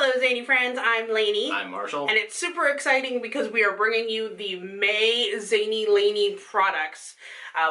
Hello Zany friends, I'm Laney. I'm Marshall. And it's super exciting because we are bringing you the May Zainey Laney products.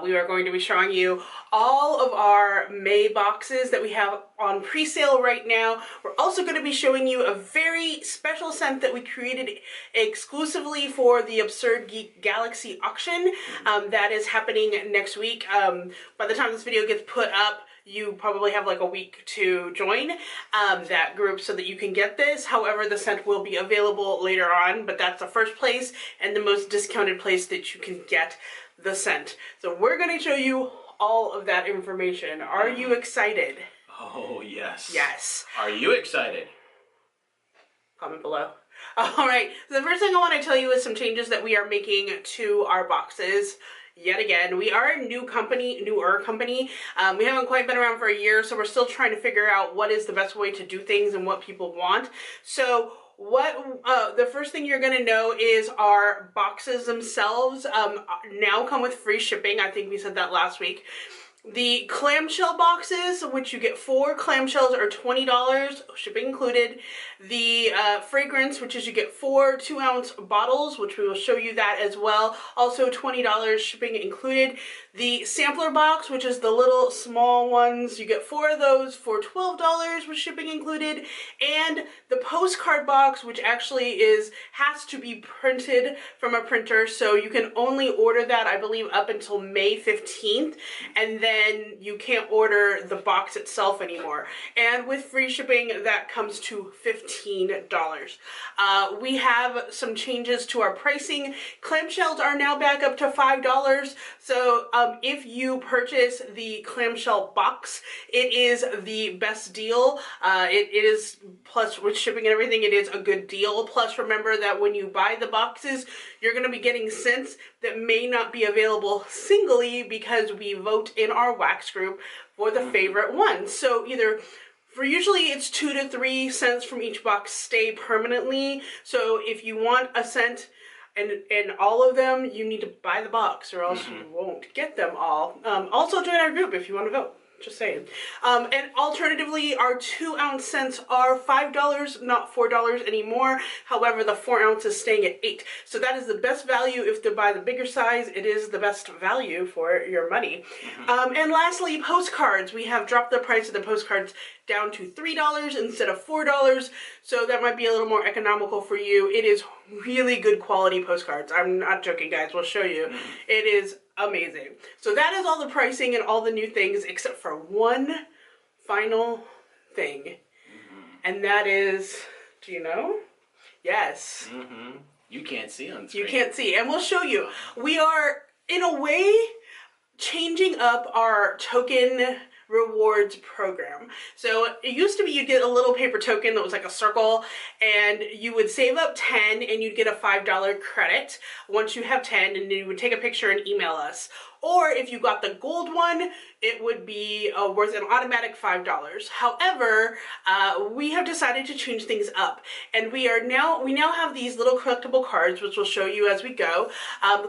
We are going to be showing you all of our May boxes that we have on pre-sale right now. We're also going to be showing you a very special scent that we created exclusively for the Absurd Geek Galaxy auction that is happening next week. By the time this video gets put up, you probably have like a week to join that group so that you can get this. However, the scent will be available later on, but that's the first place and the most discounted place that you can get the scent. So we're going to show you all of that information. Are you excited? Oh, yes. Yes. Are you excited? Comment below. All right, so the first thing I want to tell you is some changes that we are making to our boxes. Yet again, we are a newer company. We haven't quite been around for a year, so we're still trying to figure out what is the best way to do things and what people want. So the first thing you're going to know is our boxes themselves now come with free shipping. I think we said that last week. The clamshell boxes, which you get 4 clamshells, are $20, shipping included. The fragrance, which is you get 4 2-ounce bottles, which we will show you that as well, also $20, shipping included. The sampler box, which is the little small ones, you get 4 of those for $12 with shipping included. And the postcard box, which actually has to be printed from a printer, so you can only order that, I believe, up until May 15th, and then you can't order the box itself anymore. And with free shipping, that comes to $15. We have some changes to our pricing. Clamshells are now back up to $5. So if you purchase the clamshell box, it is the best deal. It is, plus with shipping and everything, it is a good deal. Plus remember that when you buy the boxes, you're going to be getting scents that may not be available singly because we vote in our wax group for the favorite one. So usually it's 2 to 3 scents from each box stay permanently. So if you want a scent and all of them, you need to buy the box or else you won't get them all. Also join our group if you want to vote. Just saying. And alternatively, our 2-ounce scents are $5, not $4 anymore. However, the 4 ounce is staying at $8. So that is the best value. If to buy the bigger size, it is the best value for your money. And lastly, postcards. We have dropped the price of the postcards down to $3 instead of $4. So that might be a little more economical for you. It is really good quality postcards. I'm not joking, guys. We'll show you. It is amazing. So that is all the pricing and all the new things except for one final thing. And that is, do you know? Yes. You can't see on screen. You can't see. And we'll show you. We are, in a way, changing up our token rewards program. So it used to be you'd get a little paper token that was like a circle, and you would save up 10 and you'd get a $5 credit once you have 10, and you would take a picture and email us. Or if you got the gold one, it would be worth an automatic $5. However, we have decided to change things up, and we now have these little collectible cards, which we'll show you as we go,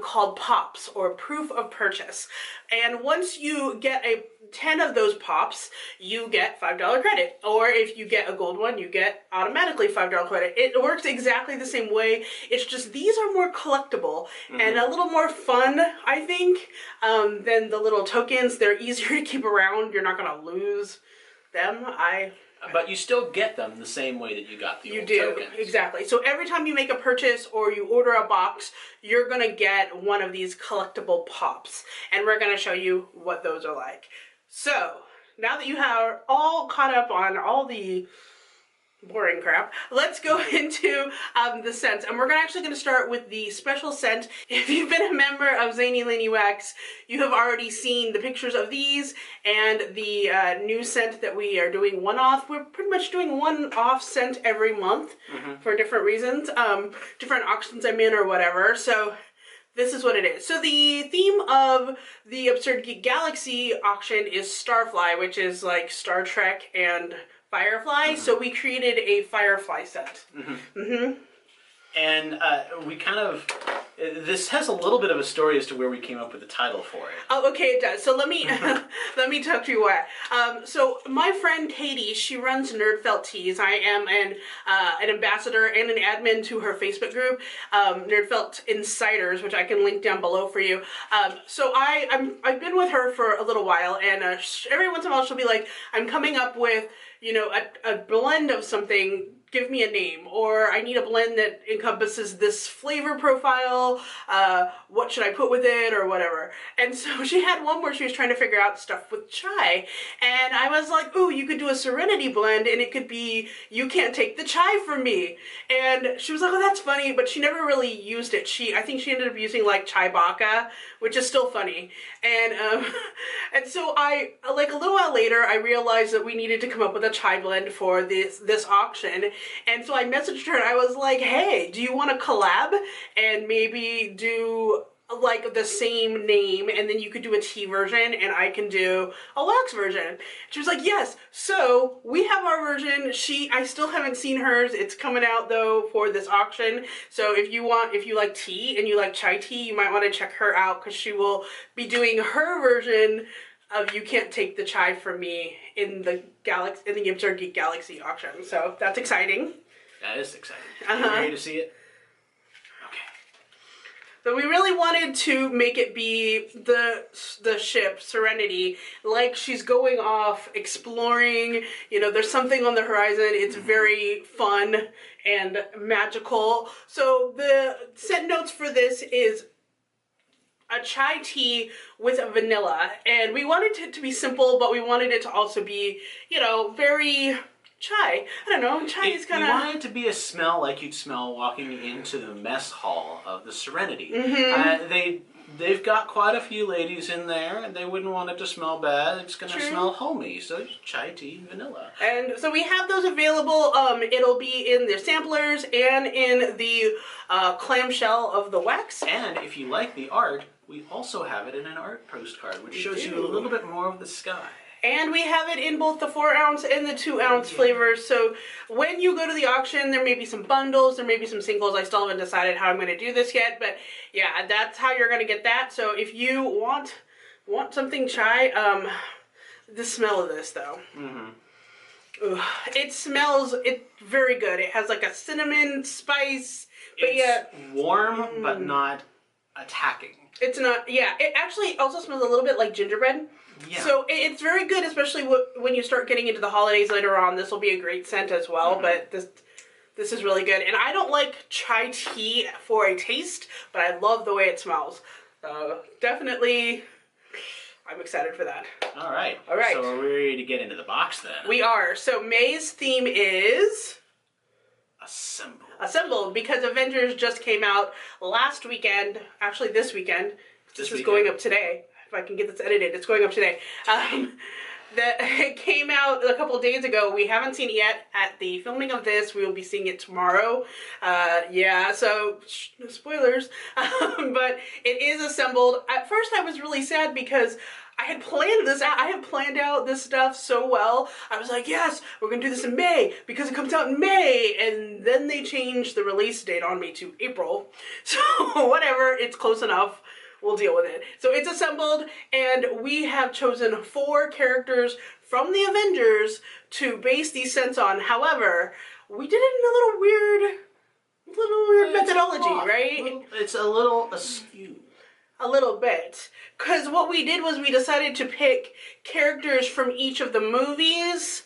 called pops, or proof of purchase. And once you get 10 of those pops, you get $5 credit. Or if you get a gold one, you get automatically $5 credit. It works exactly the same way. It's just these are more collectible and a little more fun, I think, than the little tokens. They're easier to keep around. You're not going to lose them. But you still get them the same way that you got the old tokens. Exactly. So every time you make a purchase or you order a box, you're going to get one of these collectible pops. And we're going to show you what those are like. So now that you have all caught up on all the boring crap, let's go into the scents. And we're actually going to start with the special scent. If you've been a member of Zainey Laney Wax, you have already seen the pictures of these and the new scent that we are doing one-off. We're pretty much doing one-off scent every month for different reasons, different auctions I'm in or whatever. So this is what it is. So the theme of the Absurd Geek Galaxy auction is Starfly, which is like Star Trek and Firefly, so we created a Firefly set. And we kind of... This has a little bit of a story as to where we came up with the title for it. Oh, okay, it does. So let me let me talk to you why. So my friend Katie, she runs Nerdefelt Tees. I am an ambassador and an admin to her Facebook group, Nerdefelt Insiders, which I can link down below for you. So I've been with her for a little while, and every once in a while she'll be like, I'm coming up with, you know, a blend of something. Give me a name, or I need a blend that encompasses this flavor profile, what should I put with it, or whatever. And so she had one where she was trying to figure out stuff with chai, and I was like, ooh, you could do a Serenity blend, and it could be, you can't take the chai from me. And she was like, oh, that's funny, but she never really used it. I think she ended up using like chai baka, which is still funny. And and so like a little while later, I realized that we needed to come up with a chai blend for this auction. And so I messaged her and I was like, hey, do you want to collab and maybe do like the same name, and then you could do a tea version and I can do a wax version? She was like, yes. So we have our version. I still haven't seen hers. It's coming out though for this auction. So if you like tea and you like chai tea, you might want to check her out, because she will be doing her version of You Can't Take the Chai From Me in the Absurd Geek Galaxy auction. So that's exciting. That is exciting. Are you ready to see it? Okay. So we really wanted to make it be the ship, Serenity, like she's going off, exploring, you know, there's something on the horizon. It's very fun and magical. So the scent notes for this is a chai tea with a vanilla, and we wanted it to be simple, but we wanted it to also be, you know, very chai. I don't know, chai is kind of... You want it to be a smell like you'd smell walking into the mess hall of the Serenity. They've got quite a few ladies in there, and they wouldn't want it to smell bad. It's going to smell homey, so chai tea and vanilla. And so we have those available. It'll be in the samplers and in the clamshell of the wax. And if you like the art, we also have it in an art postcard, which shows you a little bit more of the sky. And we have it in both the 4-ounce and the 2-ounce flavors. So when you go to the auction, there may be some bundles, there may be some singles. I still haven't decided how I'm going to do this yet, but yeah, that's how you're going to get that. So if you want something chai, the smell of this though. Ooh, it smells very good. It has like a cinnamon spice, but it's warm but not attacking. It's not, yeah. It actually also smells a little bit like gingerbread. Yeah. So it's very good, especially when you start getting into the holidays later on. This will be a great scent as well, but this is really good. And I don't like chai tea for a taste, but I love the way it smells. Definitely, I'm excited for that. All right. All right. So are we ready to get into the box then? We are. So May's theme is... Assembled. Assembled, because Avengers just came out last weekend. Actually, this weekend. This is going up today. If I can get this edited, it's going up today. It came out a couple of days ago. We haven't seen it yet. At the filming of this, we will be seeing it tomorrow. Yeah, so no spoilers. But it is assembled. At first, I was really sad because I had planned this out. I had planned out this stuff so well. I was like, yes, we're going to do this in May because it comes out in May. And then they changed the release date on me to April. So whatever, it's close enough. We'll deal with it. So it's assembled, and we have chosen 4 characters from the Avengers to base these scents on. However, we did it in a little weird methodology, right? It's a little askew. A little bit. Because what we did was we decided to pick characters from each of the movies,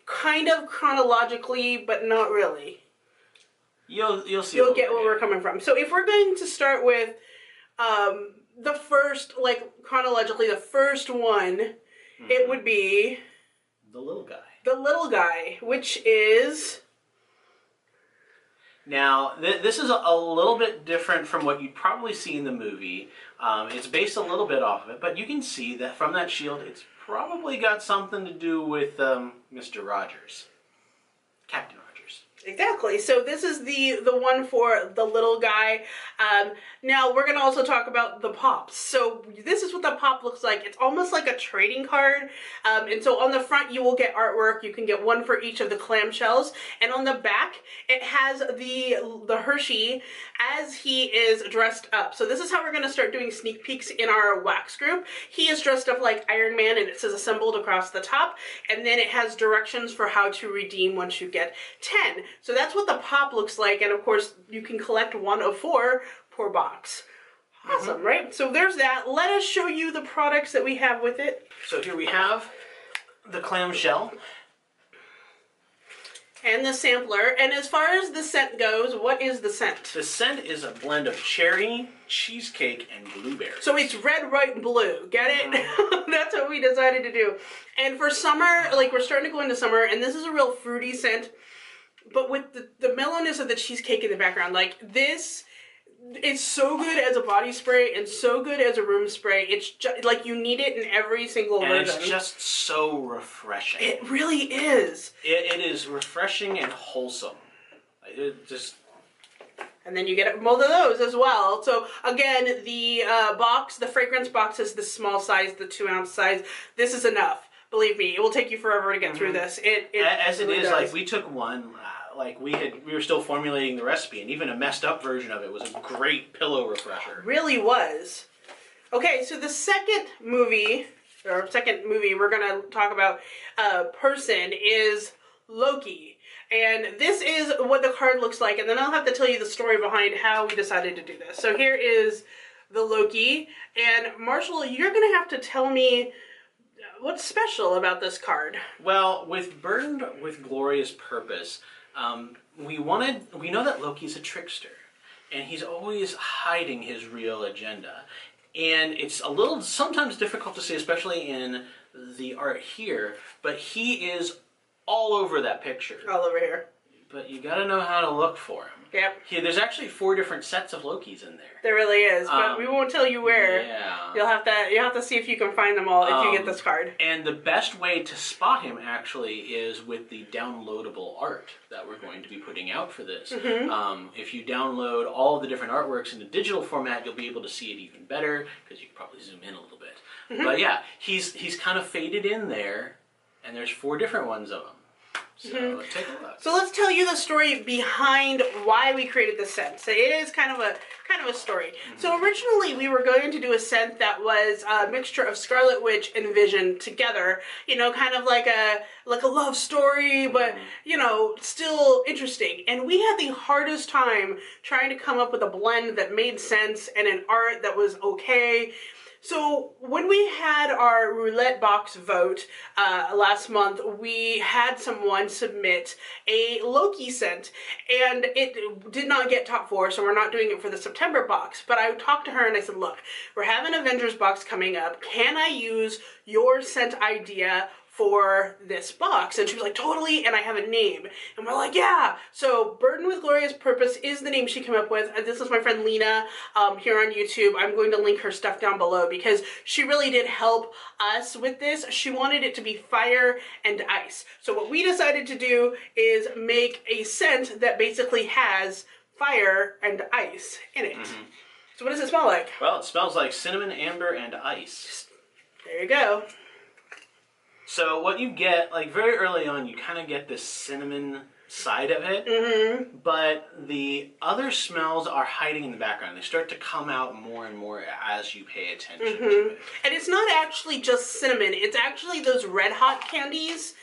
kind of chronologically, but not really. You'll see. You'll get where we're coming from. So if we're going to start with the first, like chronologically, the first one, it would be the little guy. The little guy, which is... Now, this is a little bit different from what you'd probably see in the movie. It's based a little bit off of it, but you can see that from that shield, it's probably got something to do with Mr. Rogers. Captain Rogers. Exactly. So this is the one for the little guy. Now we're gonna also talk about the pops. So this is what the pop looks like. It's almost like a trading card. And so on the front you will get artwork. You can get one for each of the clamshells, and on the back it has the Hershey as he is dressed up. So this is how we're gonna start doing sneak peeks in our wax group. He is dressed up like Iron Man, and it says assembled across the top, and then it has directions for how to redeem once you get 10. So that's what the pop looks like, and of course you can collect one of 4 per box. Awesome, right? So there's that. Let us show you the products that we have with it. So here we have the clamshell. And the sampler. And as far as the scent goes, what is the scent? The scent is a blend of cherry, cheesecake, and blueberry. So it's red, white, and blue. Get it? That's what we decided to do. And for summer, like we're starting to go into summer, and this is a real fruity scent. But with the mellowness of the cheesecake in the background, like this, it's so good as a body spray and so good as a room spray. It's just like you need it in every single version. And it's just so refreshing. It really is. It is refreshing and wholesome. It just... And then you get both of those as well. So again, the box, the fragrance box is the small size, the 2-ounce size. This is enough. Believe me, it will take you forever to get through this. As it really is, does. like we took one, like we were still formulating the recipe, and even a messed up version of it was a great pillow refresher. Really was. Okay, so the second movie we're gonna talk about person is Loki. And this is what the card looks like, and then I'll have to tell you the story behind how we decided to do this. So here is the Loki, and Marshall, you're gonna have to tell me what's special about this card. Well, with Burdened with Glorious Purpose, we know that Loki's a trickster, and he's always hiding his real agenda. And it's a little sometimes difficult to see, especially in the art here, but he is all over that picture. All over here. But you gotta know how to look for him. Yep. There's actually 4 different sets of Lokis in there. There really is, but we won't tell you where. Yeah. You'll have to see if you can find them all if you get this card. And the best way to spot him actually is with the downloadable art that we're going to be putting out for this. If you download all of the different artworks in the digital format, you'll be able to see it even better because you can probably zoom in a little bit. But yeah, he's kind of faded in there, and there's 4 different ones of him. So take a look. So let's tell you the story behind why we created the scent. So it is kind of a story. So originally we were going to do a scent that was a mixture of Scarlet Witch and Vision together. You know, kind of like a love story, but you know, still interesting. And we had the hardest time trying to come up with a blend that made sense and an art that was okay. So when we had our roulette box vote last month, we had someone submit a Loki scent, and it did not get top 4, so we're not doing it for the September box. But I talked to her and I said, look, we're having Avengers box coming up. Can I use your scent idea for this box? And she was like, totally, and I have a name. And we're like, yeah. So Burdened with Glorious Purpose is the name she came up with. This is my friend Lena here on YouTube. I'm going to link her stuff down below because she really did help us with this. She wanted it to be fire and ice. So what we decided to do is make a scent that basically has fire and ice in it. So what does it smell like? Well, it smells like cinnamon, amber, and ice. There you go. So what you get, like very early on, you kind of get this cinnamon side of it, but the other smells are hiding in the background. They start to come out more and more as you pay attention to it. And it's not actually just cinnamon, it's actually those red hot candies.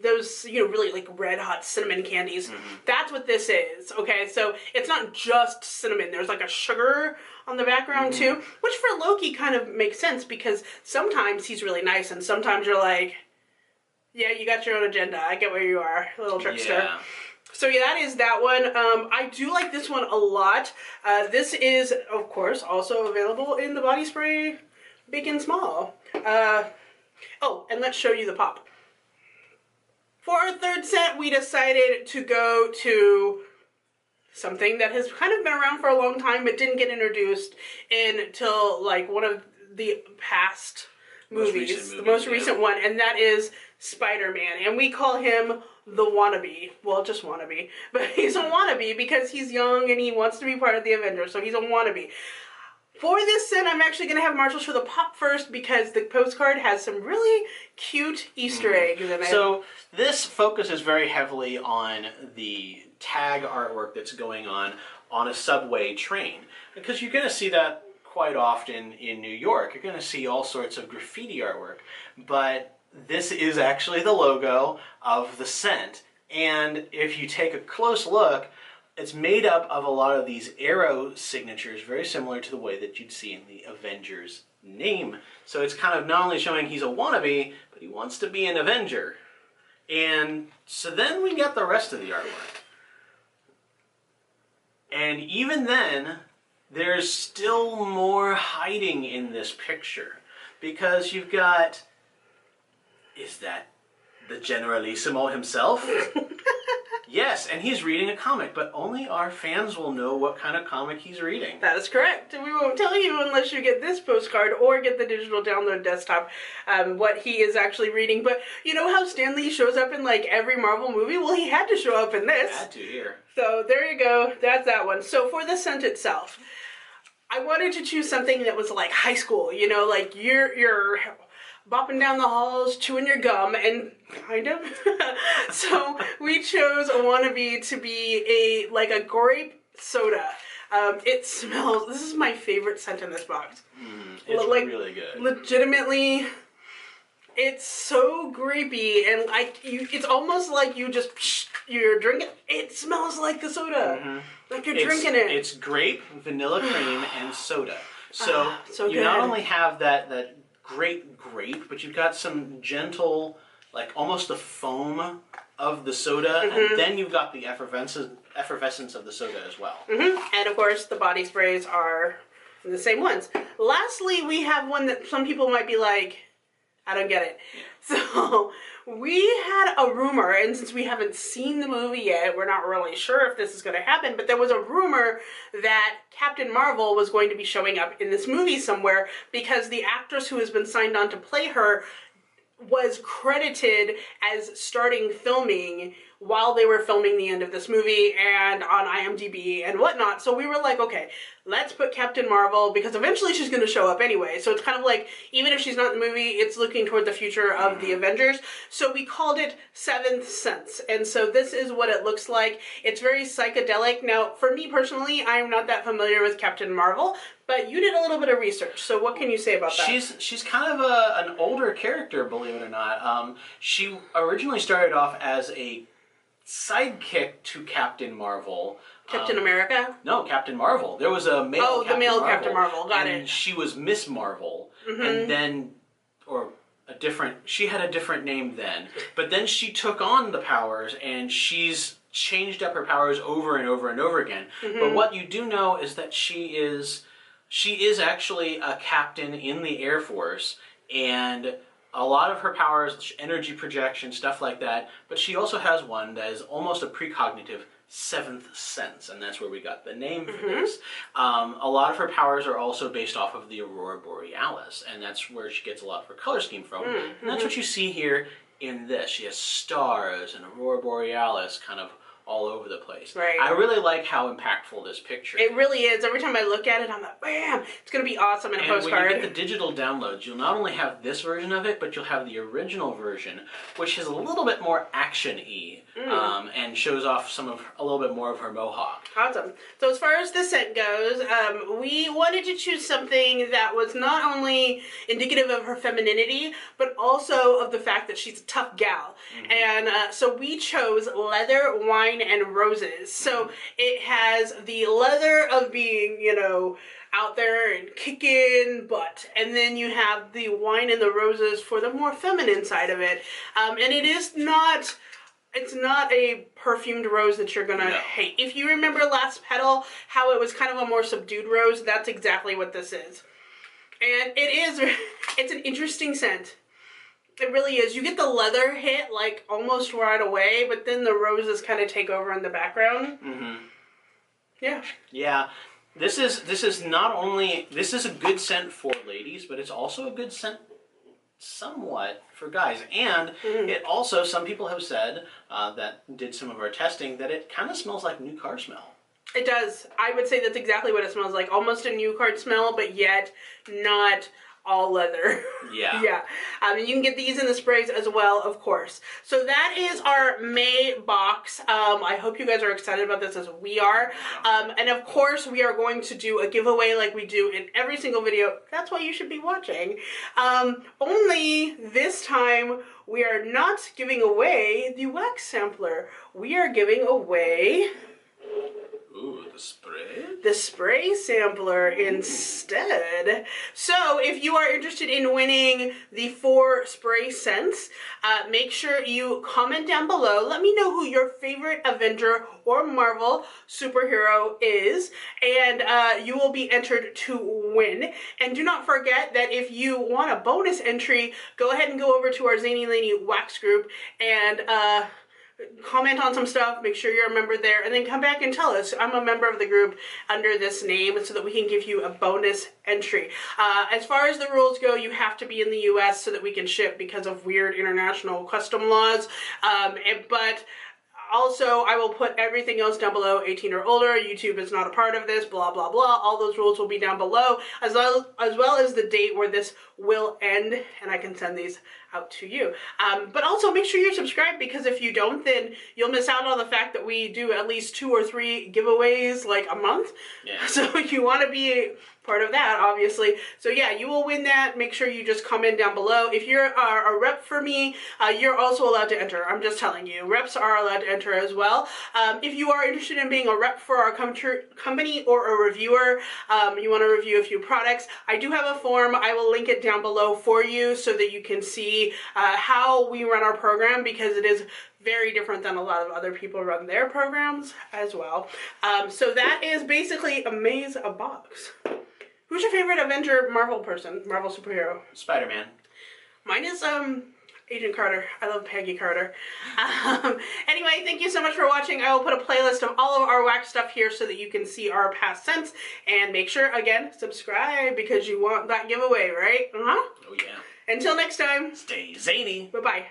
Those, you know, really like red hot cinnamon candies. That's what this is, okay? So it's not just cinnamon. There's like a sugar on the background too, which for Loki kind of makes sense because sometimes he's really nice and sometimes you're like, yeah, you got your own agenda. I get where you are, little trickster. Yeah. So yeah, that is that one. I do like this one a lot. This is, of course, also available in the body spray big and small. Oh, and let's show you the pop. For our third scent, we decided to go to something that has kind of been around for a long time but didn't get introduced until like one of the past movies. The most recent one, and that is Spider-Man. And we call him the wannabe. Well, just wannabe. But he's a wannabe because he's young and he wants to be part of the Avengers, so he's a wannabe. For this scent, I'm actually going to have Marshall show the pop first because the postcard has some really cute Easter eggs in it. So this focuses very heavily on the tag artwork that's going on a subway train. Because you're going to see that quite often in New York. You're going to see all sorts of graffiti artwork. But this is actually the logo of the scent. And if you take a close look, it's made up of a lot of these arrow signatures, very similar to the way that you'd see in the Avengers name. So it's kind of not only showing he's a wannabe, but he wants to be an Avenger. And so then we get the rest of the artwork. And even then, there's still more hiding in this picture. Because you've got, is that the Generalissimo himself? Yes, and he's reading a comic, but only our fans will know what kind of comic he's reading. That is correct. We won't tell you unless you get this postcard or get the digital download desktop what he is actually reading. But you know how Stan Lee shows up in like every Marvel movie? Well, he had to show up in this. Had to here. So there you go. That's that one. So for the scent itself, I wanted to choose something that was like high school. You know, like you're bopping down the halls, chewing your gum, and kind of. So we chose a wannabe to be a grape soda. It smells, this is my favorite scent in this box. It's really good. Legitimately, it's so grapey, and it's almost like you're drinking, it smells like the soda. Like you're drinking it. It's grape, vanilla cream, and soda. So, so you not only have that great grape, but you've got some gentle, like almost the foam of the soda, and then you've got the effervescence of the soda as well. And of course, the body sprays are the same ones. Lastly, we have one that some people might be like, I don't get it. So we had a rumor, and since we haven't seen the movie yet, we're not really sure if this is going to happen, but there was a rumor that Captain Marvel was going to be showing up in this movie somewhere because the actress who has been signed on to play her was credited as starting filming while they were filming the end of this movie and on IMDb and whatnot. So we were like, okay, let's put Captain Marvel, because eventually she's going to show up anyway. So it's kind of like, even if she's not in the movie, it's looking toward the future of the Avengers. So we called it Seventh Sense. And so this is what it looks like. It's very psychedelic. Now, for me personally, I'm not that familiar with Captain Marvel, but you did a little bit of research. So what can you say about that? She's kind of an older character, believe it or not. She originally started off as a sidekick to Captain Marvel. Captain America? No, Captain Marvel. There was a male Captain the male Marvel, Captain Marvel. Got and it. She was Miss Marvel, and then, she had a different name then. But then she took on the powers, and she's changed up her powers over and over and over again. But what you do know is that she is actually a captain in the Air Force, and a lot of her powers, energy projection, stuff like that, but she also has one that is almost a precognitive seventh sense, and that's where we got the name for this. A lot of her powers are also based off of the Aurora Borealis, and that's where she gets a lot of her color scheme from. And that's what you see here in this. She has stars and Aurora Borealis kind of all over the place. Right. I really like how impactful this picture is. It really is. Every time I look at it, I'm like, bam! It's going to be awesome in a postcard. When you get the digital downloads, you'll not only have this version of it, but you'll have the original version, which is a little bit more action-y, and shows off a little bit more of her mohawk. Awesome. So as far as the scent goes, we wanted to choose something that was not only indicative of her femininity, but also of the fact that she's a tough gal. And so we chose leather, wine, and roses. So it has the leather of being, out there and kicking butt. And then you have the wine and the roses for the more feminine side of it. And it's not a perfumed rose that you're gonna hate. If you remember Last Petal, how it was kind of a more subdued rose, that's exactly what this is. And it's an interesting scent. It really is. You get the leather hit like almost right away, but then the roses kind of take over in the background. Yeah. Yeah. This is a good scent for ladies, but it's also a good scent somewhat for guys. And it also, some people have said that did some of our testing, that it kind of smells like new car smell. It does. I would say that's exactly what it smells like. Almost a new car smell, but yet not all leather. Yeah. Yeah. You can get these in the sprays as well, of course. So that is our May box. I hope you guys are excited about this as we are. And of course, we are going to do a giveaway like we do in every single video. That's why you should be watching. Only this time, we are not giving away the wax sampler. We are giving away... Ooh, the spray? The spray sampler instead. So if you are interested in winning the 4 spray scents, make sure you comment down below. Let me know who your favorite Avenger or Marvel superhero is, and you will be entered to win. And do not forget that if you want a bonus entry, go ahead and go over to our Zainey Laney wax group and comment on some stuff, make sure you're a member there, and then come back and tell us, I'm a member of the group under this name, so that we can give you a bonus entry. As far as the rules go, you have to be in the US so that we can ship because of weird international custom laws, but also, I will put everything else down below, 18 or older, YouTube is not a part of this, blah, blah, blah. All those rules will be down below, as well as the date where this will end, and I can send these out to you. But also, make sure you subscribe, because if you don't, then you'll miss out on the fact that we do at least 2 or 3 giveaways, like, a month. Yeah. So you want to be part of that, obviously. So yeah, you will win that. Make sure you just comment down below. If you're a rep for me, you're also allowed to enter. I'm just telling you, reps are allowed to enter as well. If you are interested in being a rep for our company or a reviewer, you want to review a few products, I do have a form. I will link it down below for you so that you can see how we run our program, because it is very different than a lot of other people run their programs as well. So that is basically a maze, a box. Who's your favorite Avenger Marvel person, Marvel superhero? Spider-Man. Mine is Agent Carter. I love Peggy Carter. Anyway, thank you so much for watching. I will put a playlist of all of our wax stuff here so that you can see our past scents. And make sure, again, subscribe, because you want that giveaway, right? Oh yeah. Until next time. Stay zany. Bye-bye.